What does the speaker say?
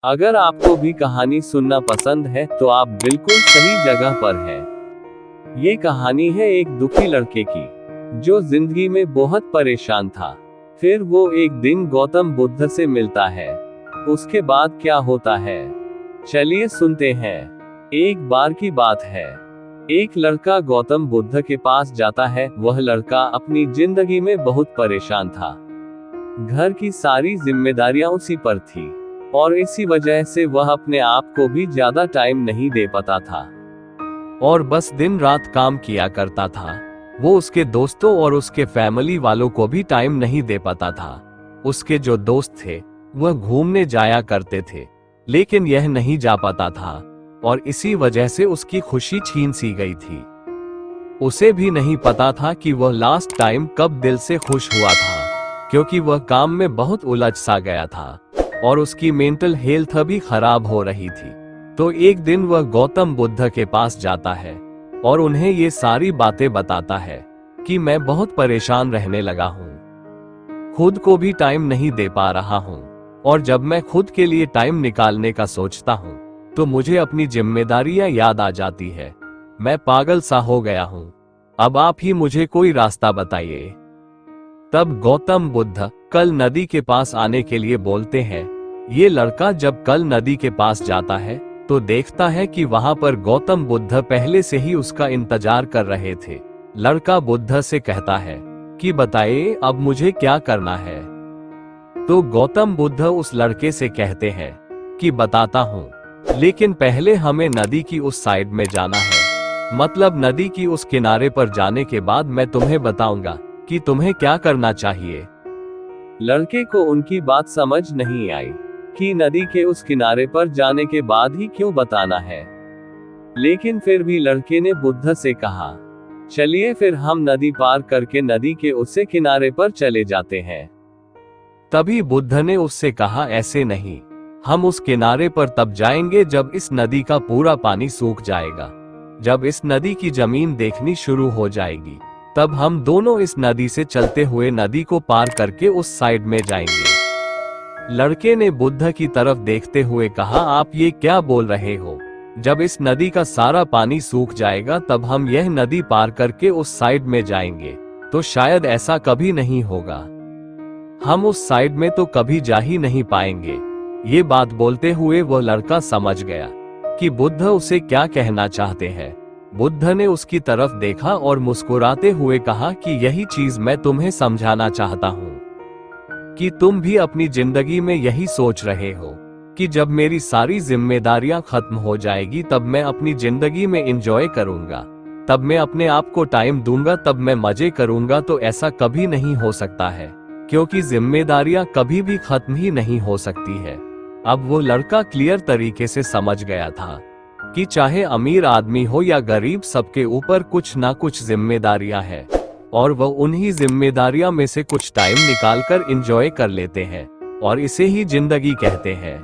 अगर आपको भी कहानी सुनना पसंद है तो आप बिल्कुल सही जगह पर हैं। ये कहानी है एक दुखी लड़के की, जो जिंदगी में बहुत परेशान था। फिर वो एक दिन गौतम बुद्ध से मिलता है। उसके बाद क्या होता है, चलिए सुनते हैं। एक बार की बात है, एक लड़का गौतम बुद्ध के पास जाता है। वह लड़का अपनी जिंदगी में बहुत परेशान था। घर की सारी जिम्मेदारियां उसी पर थी और इसी वजह से वह अपने आप को भी ज्यादा टाइम नहीं दे पाता था और बस दिन रात काम किया करता था। वो उसके दोस्तों और उसके फैमिली वालों को भी टाइम नहीं दे पाता था। उसके जो दोस्त थे वह घूमने जाया करते थे, लेकिन यह नहीं जा पाता था और इसी वजह से उसकी खुशी छीन सी गई थी। उसे भी नहीं पता था कि वह लास्ट टाइम कब दिल से खुश हुआ था, क्योंकि वह काम में बहुत उलझ सा गया था और उसकी मेंटल हेल्थ भी खराब हो रही थी। तो एक दिन वह गौतम बुद्ध के पास जाता है और उन्हें ये सारी बातें बताता है कि मैं बहुत परेशान रहने लगा हूँ, खुद को भी टाइम नहीं दे पा रहा हूँ और जब मैं खुद के लिए टाइम निकालने का सोचता हूँ तो मुझे अपनी जिम्मेदारियां याद आ जाती है। मैं पागल सा हो गया हूँ, अब आप ही मुझे कोई रास्ता बताइए। तब गौतम बुद्ध कल नदी के पास आने के लिए बोलते हैं। ये लड़का जब कल नदी के पास जाता है तो देखता है कि वहां पर गौतम बुद्ध पहले से ही उसका इंतजार कर रहे थे। लड़का बुद्ध से कहता है कि बताइए अब मुझे क्या करना है। तो गौतम बुद्ध उस लड़के से कहते हैं कि बताता हूँ, लेकिन पहले हमें नदी की उस साइड में जाना है। मतलब नदी की उस किनारे पर जाने के बाद मैं तुम्हें बताऊंगा कि तुम्हें क्या करना चाहिए। लड़के को उनकी बात समझ नहीं आई कि नदी के उस किनारे पर जाने के बाद ही क्यों बताना है, लेकिन फिर भी लड़के ने बुद्ध से कहा, चलिए फिर हम नदी पार करके नदी के उससे किनारे पर चले जाते हैं। तभी बुद्ध ने उससे कहा, ऐसे नहीं, हम उस किनारे पर तब जाएंगे जब इस नदी का पूरा पानी सूख जाएगा। जब इस नदी की जमीन देखनी शुरू हो जाएगी तब हम दोनों इस नदी से चलते हुए नदी को पार करके उस साइड में जाएंगे। लड़के ने बुद्ध की तरफ देखते हुए कहा, आप ये क्या बोल रहे हो? जब इस नदी का सारा पानी सूख जाएगा तब हम यह नदी पार करके उस साइड में जाएंगे, तो शायद ऐसा कभी नहीं होगा। हम उस साइड में तो कभी जा ही नहीं पाएंगे। ये बात बोलते हुए वह लड़का समझ गया कि बुद्ध उसे क्या कहना चाहते हैं। बुद्ध ने उसकी तरफ देखा और मुस्कुराते हुए कहा कि यही चीज मैं तुम्हें समझाना चाहता हूँ कि तुम भी अपनी जिंदगी में यही सोच रहे हो कि जब मेरी सारी जिम्मेदारियां खत्म हो जाएगी तब मैं अपनी जिंदगी में एंजॉय करूंगा, तब मैं अपने आप को टाइम दूंगा, तब मैं मजे करूंगा। तो ऐसा कभी नहीं हो सकता है, क्योंकि जिम्मेदारियां कभी भी खत्म ही नहीं हो सकती है। अब वो लड़का क्लियर तरीके से समझ गया था कि चाहे अमीर आदमी हो या गरीब, सबके ऊपर कुछ ना कुछ जिम्मेदारियां हैं और वह उन्हीं जिम्मेदारियां में से कुछ टाइम निकालकर एंजॉय कर लेते हैं और इसे ही जिंदगी कहते हैं।